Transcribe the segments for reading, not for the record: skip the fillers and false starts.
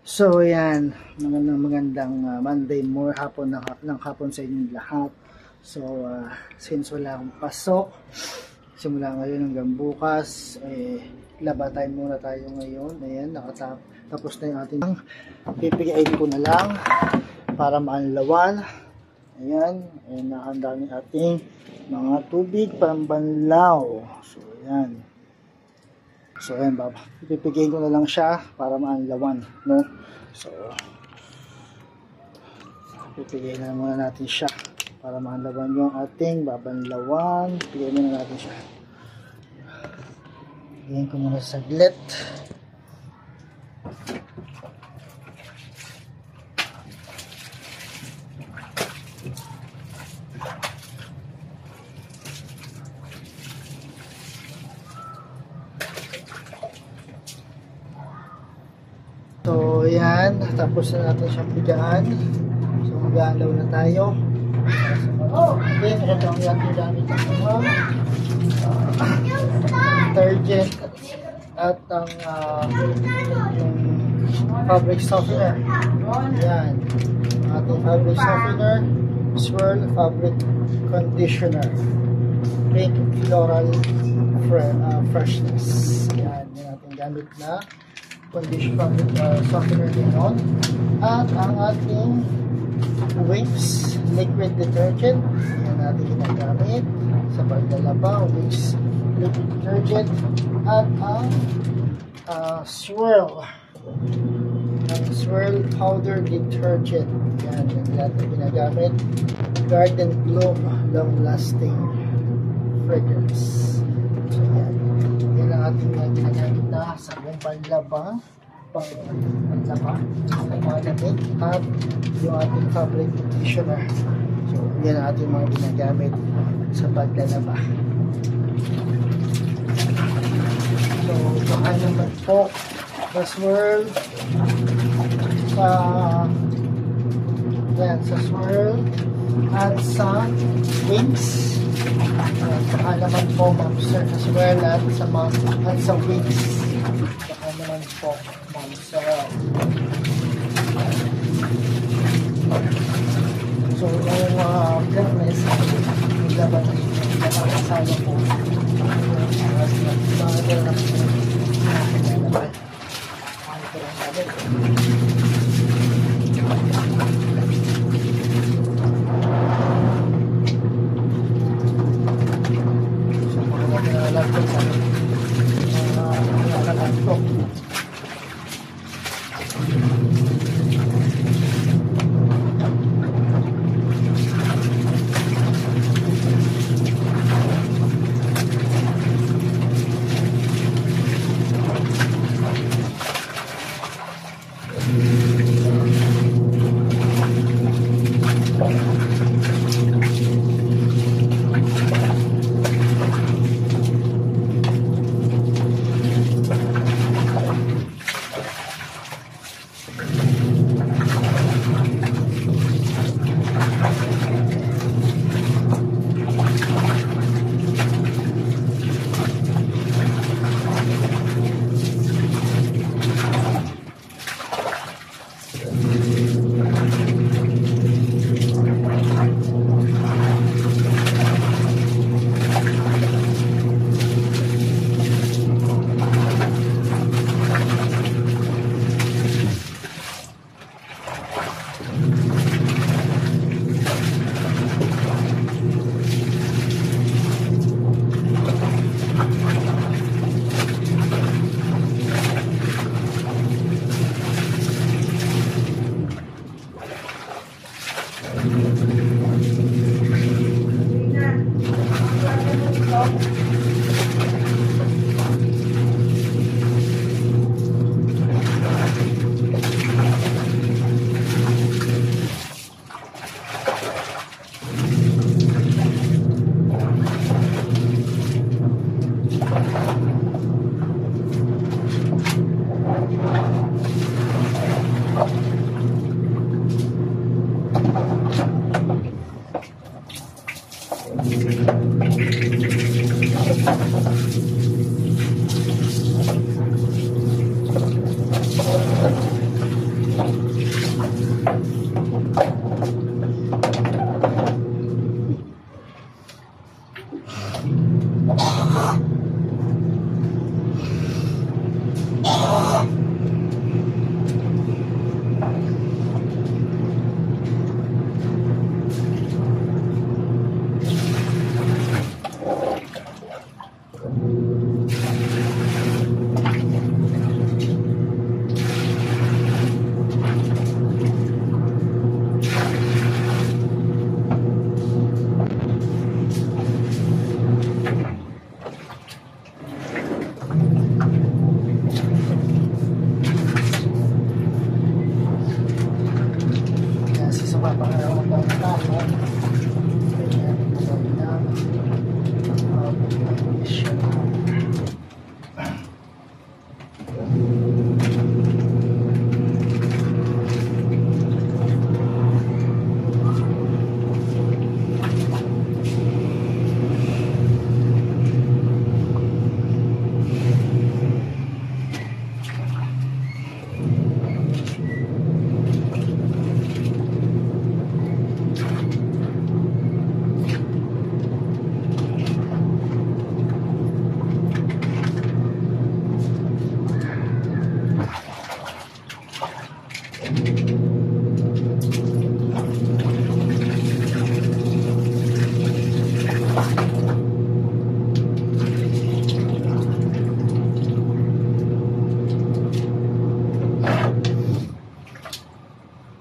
So yan, magandang Monday hapon ng hapon sa inyong lahat. So since wala akong pasok, simula ngayon hanggang bukas, laba time muna tayo ngayon. Ayan, tapos na yung ating pipigain ko na lang para maanlawan. Ayan, nakahanda ng ating mga tubig pambanlaw. So ayan. So ayan, pipigain ko na lang siya para maanlawan, no? So pipigain na muna natin siya para maanlawan yung ating babanlawan. Pipigain muna natin siya. Pipigain ko muna saglit. So yan, tapos na natin siyang pigaan. So mag-aalaw na tayo. Okay, ito ang ating gamit ng mga detergent at ang yung fabric softener. Yan, ating fabric softener, Swirl fabric conditioner, pink floral freshness. Yan, yung ating gamit na condition softener din on. At ang ating Winx liquid detergent, yan natin ginagamit sa paglalaba. Winx liquid detergent. At ang Swirl powder detergent, yan natin ginagamit. Garden Bloom long lasting fragrance. So yan ang ating ginagamit na sabong panlaba, pangmalamig, at yung ating fabric conditioner. So yan ang ating mga ginagamit sa paglalaba. So baka naman po sa Swirl, sa Swirl at sa Winx. Baka naman po ma'am sir sa Swirl at sa Winx. Baka naman po ma'am sir. So yung fairness, naglaban na yung nakakasala po.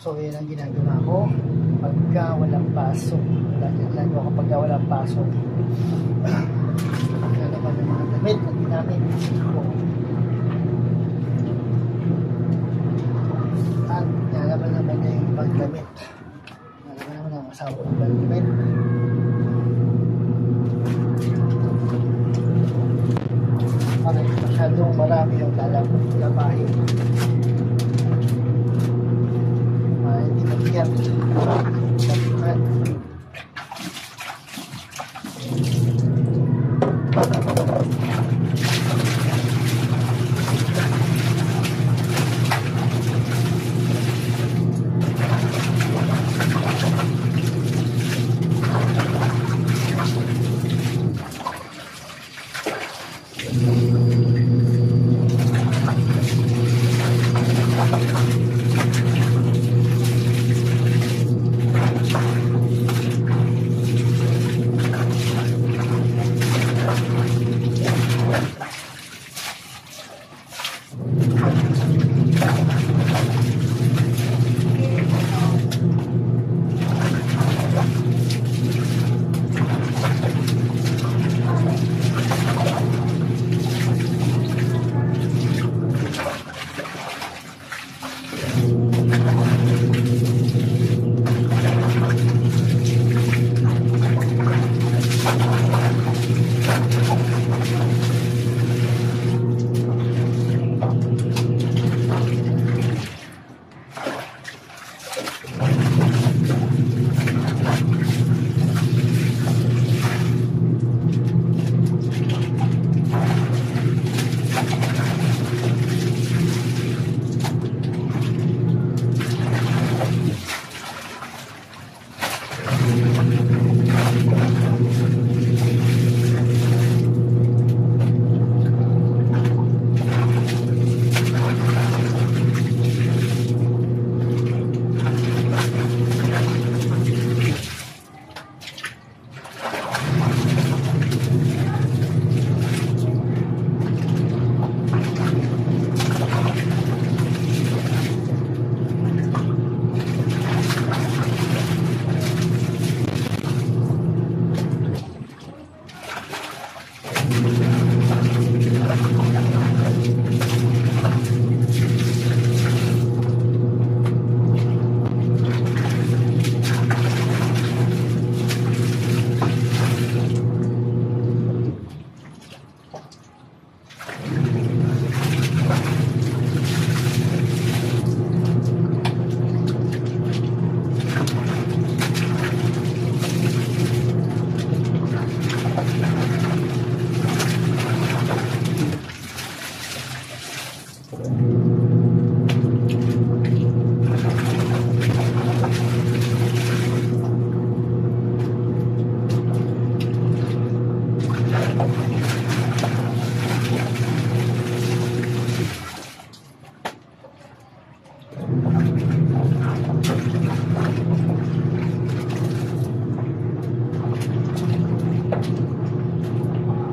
So yun ang ginagawa ko pagka walang pasok. Ginagawa ko pagka walang pasok. Lalaban ng mga damit na ginamit ko. At lalaban naman niya yung pagdamit. Lalaban naman ang asawa ng pagdamit. Para masyadong marami yung labahin. Hindi mabigat.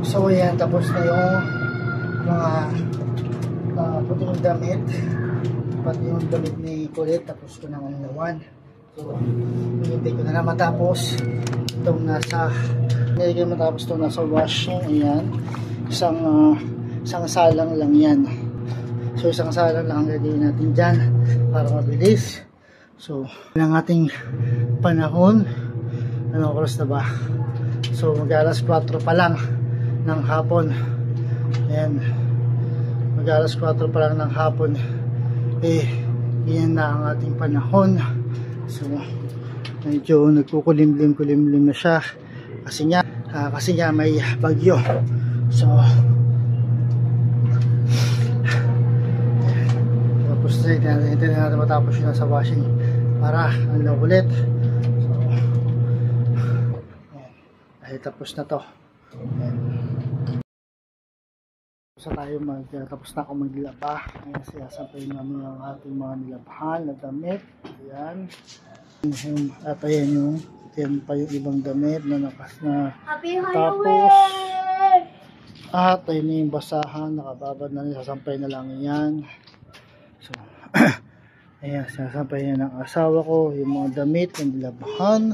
So yan, tapos na yung mga puting damit, pati yung damit ni Kulit, tapos ko nang alawan. So hindi ko na matapos itong hindi ko matapos itong nasa washing. Ayan, isang salang lang yan. So isang salang lang ang gagawin natin dyan para mabilis. So ang ating panahon, ano oras na ba? So mag-alas 4 pa lang ng hapon. Ayan, mag-alas 4 pa lang ng hapon, yan na ang ating panahon. So medyo nagkukulimlim na siya kasi nga may bagyo. So tapos hintayin natin matapos yun sa washing para unload ulit. So ay tapos na to. Tapos na ako maglaba. Ayan, siyasampay namin ang ating mga nilabhan na damit. Ayan. At ayan pa yung ibang damit na tapos. At ayun yung basahan, nakababad na, sasampay na lang yan. So Ayan, sinasampay niya ng asawa ko yung mga damit ng nilabahan.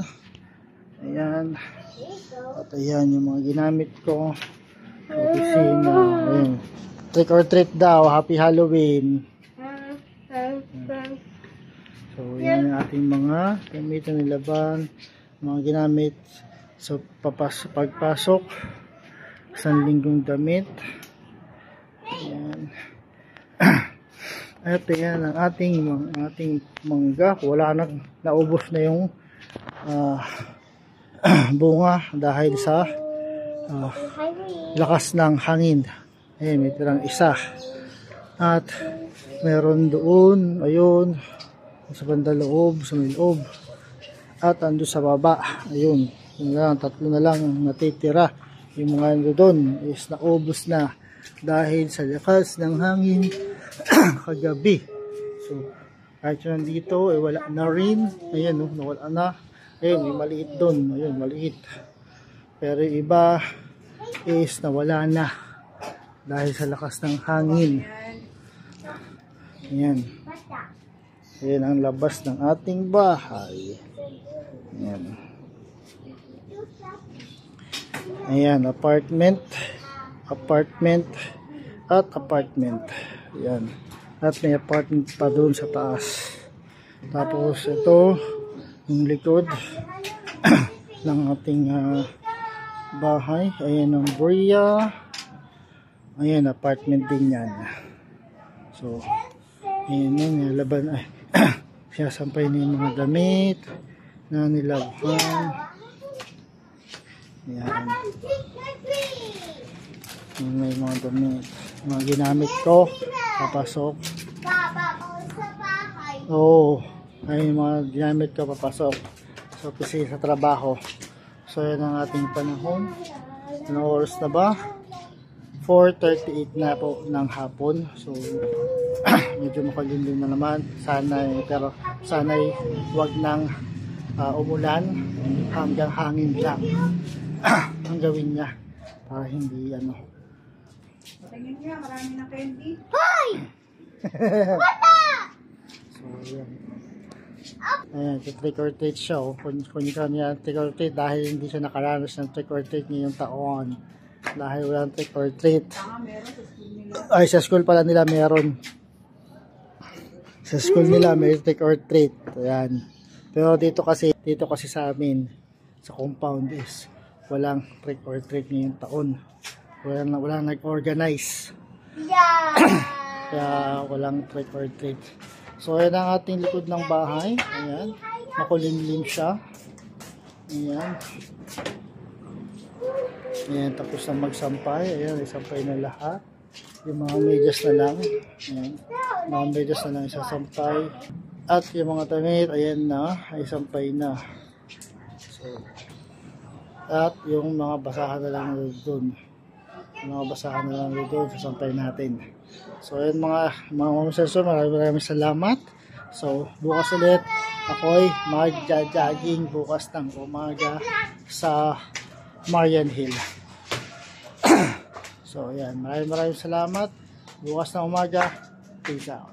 Ayan. At ayan yung mga ginamit ko sa opisina. Ayan. Trick or treat daw. Happy Halloween. So, yan yung ating mga gamit na nilaban. Mga ginamit sa pagpasok. Isang linggong damit. Ayan. At ayan ang ating mangga. Wala na, naubos na yung bunga dahil sa lakas ng hangin. Ayan, may tirang isa. At meron doon, ayun, sa bandang loob, sa may loob. At ando sa baba, ayun, yun lang, tatlo na lang natitira. Yung mga ando doon is naubos na dahil sa lakas ng hangin kagabi. So, kahit yun nandito, eh, wala na rin. Ayan, no, nawala na. Ayun, may maliit doon. Ayun, maliit. Pero iba is nawala na dahil sa lakas ng hangin. Ayan. Ayan ang labas ng ating bahay. Ayan. Ayan, apartment. Apartment. At apartment. Ayan. At may apartment pa doon sa taas. Tapos ito, yung likod ng ating bahay. Ayan ang Bria. Ayan, apartment din yan. So, ayan yung laban. Ay, sinasampay na yung mga damit na nilabhan. Ayan. May mga damit. Mga ginamit ko. Papasok. Oo. Ay, mga ginamit ko papasok. So, kasi sa trabaho. So, yan ang ating panahon. Anong oras na ba? 4:38 na po ng hapon. So, medyo makulimlim na naman. Pero sana'y wag nang umulan. Hanggang hangin lang. Ang gawin niya. Para hindi ano. Tingin niya, marami na candy. Hoy! Bata! So, yan. Ayan, trick or treat siya. Kung niya trick or treat dahil hindi siya nakaranas ng trick or treat ngayong taon. Dahil walang trick or treat. Meron sa school nila. Ay, sa school pala nila meron. Sa school nila may trick or treat. Ayan. Pero dito kasi sa amin, sa compound is walang trick or treat ngayong taon. Walang nag-organize. Yeah! Kaya walang trick or treat. So, ayan ang ating likod ng bahay. Ayan. Makulimlim siya. Ayan. Ayan, tapos na magsampay. Ayan, isampay na lahat. Yung mga medyas na lang. Ayan. Mga medyas na lang isasampay. At yung mga damit, ayan na. Ay sampay na. So, at yung mga basahan na lang doon. Yung mga basahan na lang doon, sasampay natin. So, ayan mga sensor, maraming salamat. So, bukas ulit, ako'y mag-jogging bukas ng umaga sa Marian Hill. So, ayan, maraming salamat. Bukas ng umaga, peace out.